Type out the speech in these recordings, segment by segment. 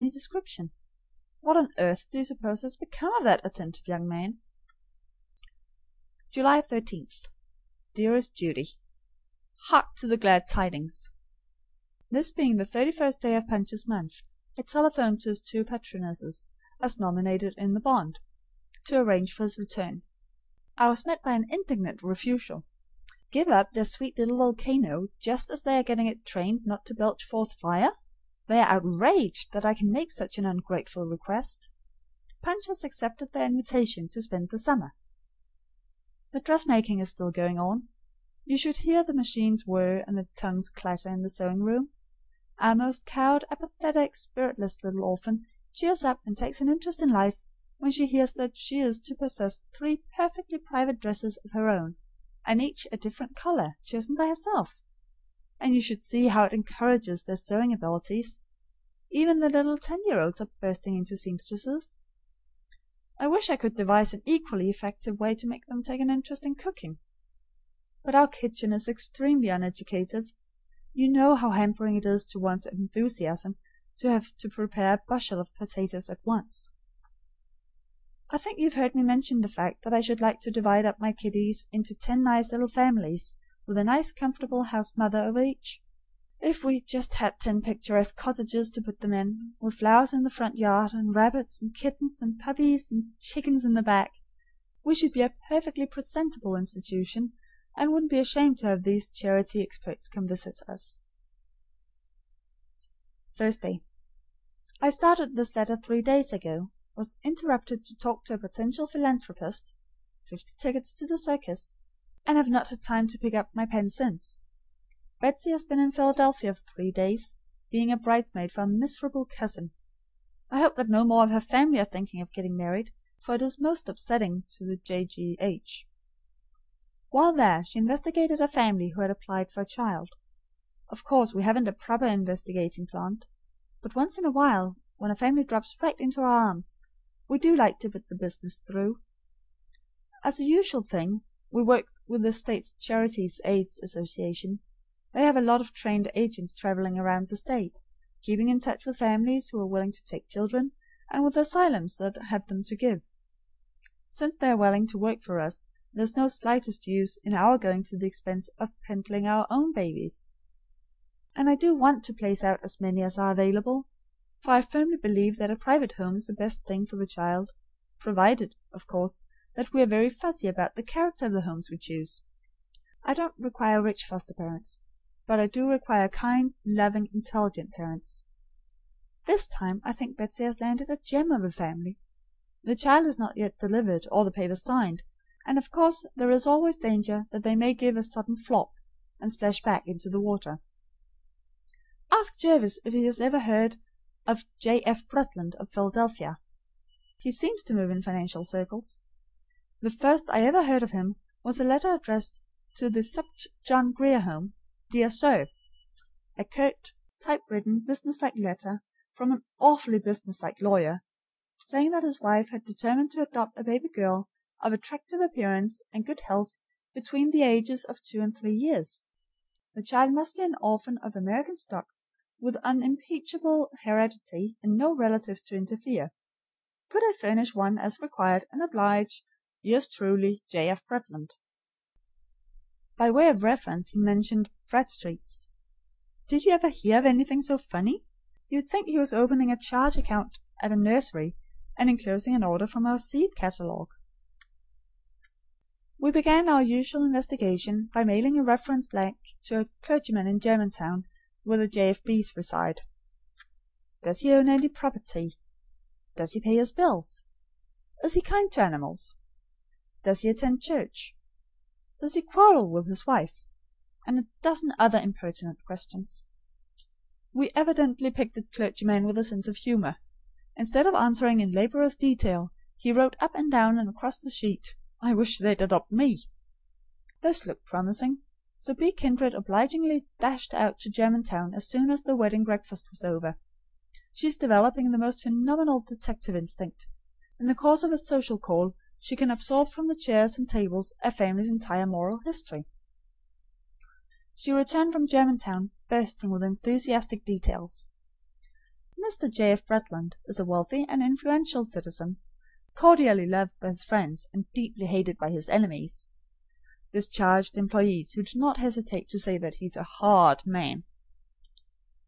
description. What on earth do you suppose has become of that attentive young man? July 13th. Dearest Judy, hark to the glad tidings! This being the 31st day of Punch's month, I telephoned to his two patronesses, as nominated in the bond, to arrange for his return. I was met by an indignant refusal. Give up their sweet little volcano just as they are getting it trained not to belch forth fire? They are outraged that I can make such an ungrateful request. Punch has accepted their invitation to spend the summer. The dressmaking is still going on. You should hear the machines whir and the tongues clatter in the sewing room. Our most cowed, apathetic, spiritless little orphan cheers up and takes an interest in life when she hears that she is to possess 3 perfectly private dresses of her own, and each a different color, chosen by herself. And you should see how it encourages their sewing abilities. Even the little 10-year-olds are bursting into seamstresses. I wish I could devise an equally effective way to make them take an interest in cooking. But our kitchen is extremely uneducative. You know how hampering it is to one's enthusiasm to have to prepare a bushel of potatoes at once. I think you've heard me mention the fact that I should like to divide up my kiddies into 10 nice little families, with a nice comfortable house mother over each. If we just had 10 picturesque cottages to put them in, with flowers in the front yard, and rabbits and kittens and puppies and chickens in the back, we should be a perfectly presentable institution, and wouldn't be ashamed to have these charity experts come visit us. Thursday. I started this letter 3 days ago, was interrupted to talk to a potential philanthropist, 50 tickets to the circus, and have not had time to pick up my pen since. Betsy has been in Philadelphia for 3 days, being a bridesmaid for a miserable cousin. I hope that no more of her family are thinking of getting married, for it is most upsetting to the J.G.H. While there, she investigated a family who had applied for a child. Of course, we haven't a proper investigating plant, but once in a while, when a family drops right into our arms, we do like to put the business through. As a usual thing, we work with the state's Charities Aids Association. They have a lot of trained agents traveling around the state, keeping in touch with families who are willing to take children, and with asylums that have them to give. Since they are willing to work for us, there's no slightest use in our going to the expense of peddling our own babies. And I do want to place out as many as are available, for I firmly believe that a private home is the best thing for the child, provided, of course, that we are very fussy about the character of the homes we choose. I don't require rich foster parents, but I do require kind, loving, intelligent parents. This time I think Betsy has landed a gem of a family. The child is not yet delivered or the papers signed, and of course there is always danger that they may give a sudden flop and splash back into the water. Ask Jervis if he has ever heard of J.F. Bretland of Philadelphia. He seems to move in financial circles. The first I ever heard of him was a letter addressed to the Supt. John Grier Home, Dear Sir, a curt, typewritten, businesslike letter from an awfully businesslike lawyer, saying that his wife had determined to adopt a baby girl of attractive appearance and good health between the ages of 2 and 3 years. The child must be an orphan of American stock, with unimpeachable heredity and no relatives to interfere. Could I furnish one as required, and oblige, yours truly, J.F. Bretland. By way of reference he mentioned Bradstreet's. Did you ever hear of anything so funny? You'd think he was opening a charge account at a nursery and enclosing an order from our seed catalogue. We began our usual investigation by mailing a reference blank to a clergyman in Germantown, where the J.F.B.'s reside. Does he own any property? Does he pay his bills? Is he kind to animals? Does he attend church? Does he quarrel with his wife? And a dozen other impertinent questions. We evidently picked a clergyman with a sense of humor. Instead of answering in laborious detail, he wrote up and down and across the sheet, "I wish they'd adopt me." This looked promising, so B. Kindred obligingly dashed out to Germantown as soon as the wedding breakfast was over. She's developing the most phenomenal detective instinct. In the course of a social call she can absorb from the chairs and tables a family's entire moral history. She returned from Germantown bursting with enthusiastic details. Mr. J.F. Bretland is a wealthy and influential citizen, cordially loved by his friends and deeply hated by his enemies. Discharged employees who do not hesitate to say that he is a hard man.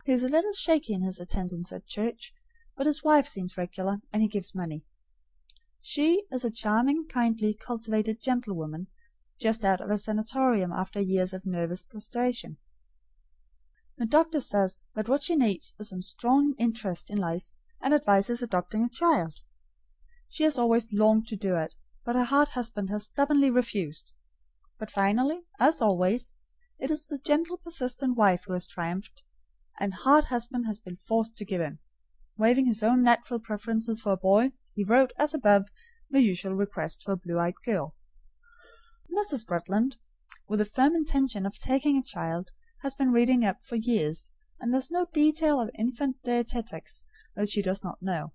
He is a little shaky in his attendance at church, but his wife seems regular, and he gives money. She is a charming, kindly, cultivated gentlewoman, just out of a sanatorium after years of nervous prostration. The doctor says that what she needs is some strong interest in life, and advises adopting a child. She has always longed to do it, but her hard husband has stubbornly refused. But finally, as always, it is the gentle, persistent wife who has triumphed, and hard husband has been forced to give in. Waiving his own natural preferences for a boy, he wrote, as above, the usual request for a blue-eyed girl. Mrs. Bretland, with the firm intention of taking a child, has been reading up for years, and there is no detail of infant dietetics that she does not know.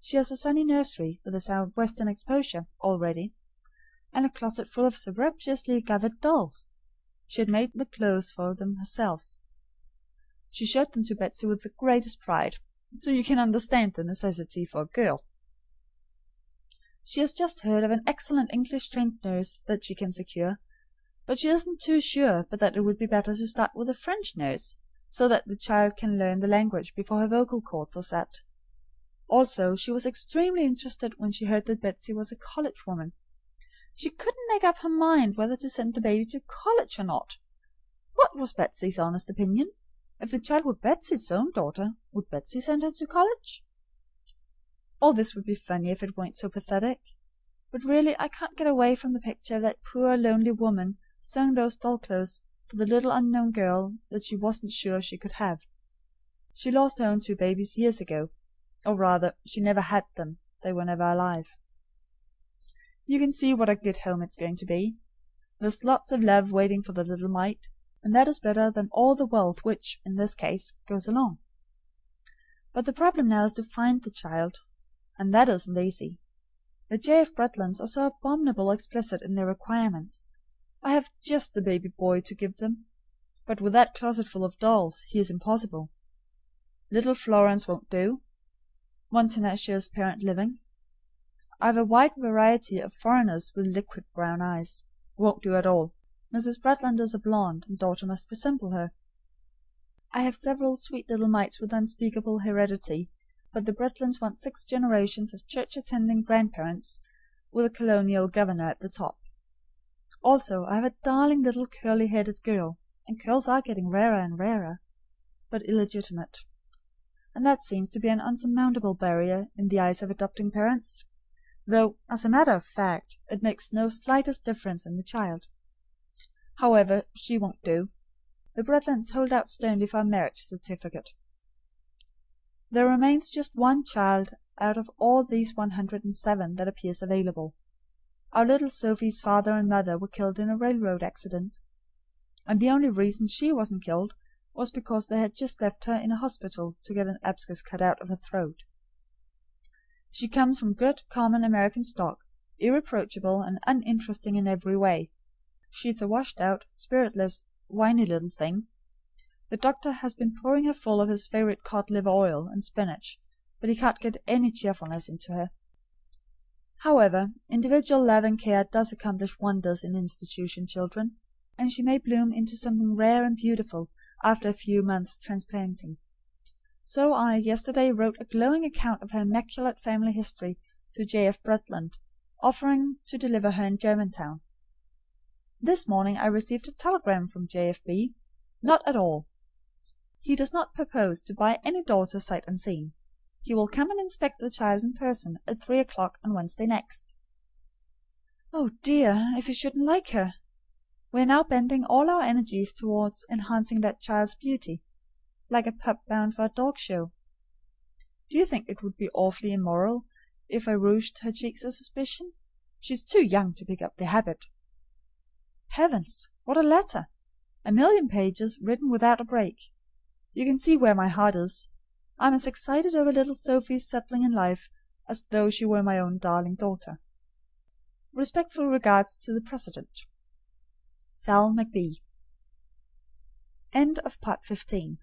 She has a sunny nursery, with a southwestern exposure, all ready, and a closet full of surreptitiously gathered dolls. She had made the clothes for them herself. She showed them to Betsy with the greatest pride, so you can understand the necessity for a girl. She has just heard of an excellent English-trained nurse that she can secure, but she isn't too sure but that it would be better to start with a French nurse, so that the child can learn the language before her vocal cords are set. Also, she was extremely interested when she heard that Betsy was a college woman. She couldn't make up her mind whether to send the baby to college or not. What was Betsy's honest opinion? If the child were Betsy's own daughter, would Betsy send her to college? All this would be funny if it weren't so pathetic. But really, I can't get away from the picture of that poor, lonely woman sewing those doll clothes for the little unknown girl that she wasn't sure she could have. She lost her own 2 babies years ago. Or rather, she never had them. They were never alive. You can see what a good home it's going to be. There's lots of love waiting for the little mite, and that is better than all the wealth which, in this case, goes along. But the problem now is to find the child, and that isn't easy. The J.F. Bretlands are so abominably explicit in their requirements. I have just the baby boy to give them, but with that closet full of dolls he is impossible. Little Florence won't do. One tenacious parent living. I have a wide variety of foreigners with liquid brown eyes. Won't do at all. Mrs. Bretland is a blonde, and daughter must resemble her. I have several sweet little mites with unspeakable heredity, but the Bretlands want 6 generations of church-attending grandparents, with a colonial governor at the top. Also, I have a darling little curly-headed girl, and girls are getting rarer and rarer, but illegitimate. And that seems to be an unsurmountable barrier in the eyes of adopting parents, though, as a matter of fact, it makes no slightest difference in the child. However, she won't do. The Bretlands hold out sternly for a marriage certificate. There remains just 1 child out of all these 107 that appears available. Our little Sophie's father and mother were killed in a railroad accident, and the only reason she wasn't killed was because they had just left her in a hospital to get an abscess cut out of her throat. She comes from good, common American stock, irreproachable and uninteresting in every way. She is a washed-out, spiritless, whiny little thing. The doctor has been pouring her full of his favorite cod-liver oil and spinach, but he can't get any cheerfulness into her. However, individual love and care does accomplish wonders in institution children, and she may bloom into something rare and beautiful after a few months' transplanting. So I yesterday wrote a glowing account of her immaculate family history to J.F. Bretland, offering to deliver her in Germantown. This morning I received a telegram from J.F.B. Not at all. He does not propose to buy any daughter sight unseen. He will come and inspect the child in person at 3 o'clock on Wednesday next. Oh dear, if he shouldn't like her! We are now bending all our energies towards enhancing that child's beauty, like a pup bound for a dog show. Do you think it would be awfully immoral if I rouged her cheeks a suspicion? She's too young to pick up the habit. Heavens, what a letter! 1,000,000 pages written without a break. You can see where my heart is. I'm as excited over little Sophie's settling in life as though she were my own darling daughter. Respectful regards to the President. Sal McB. End of Part 15.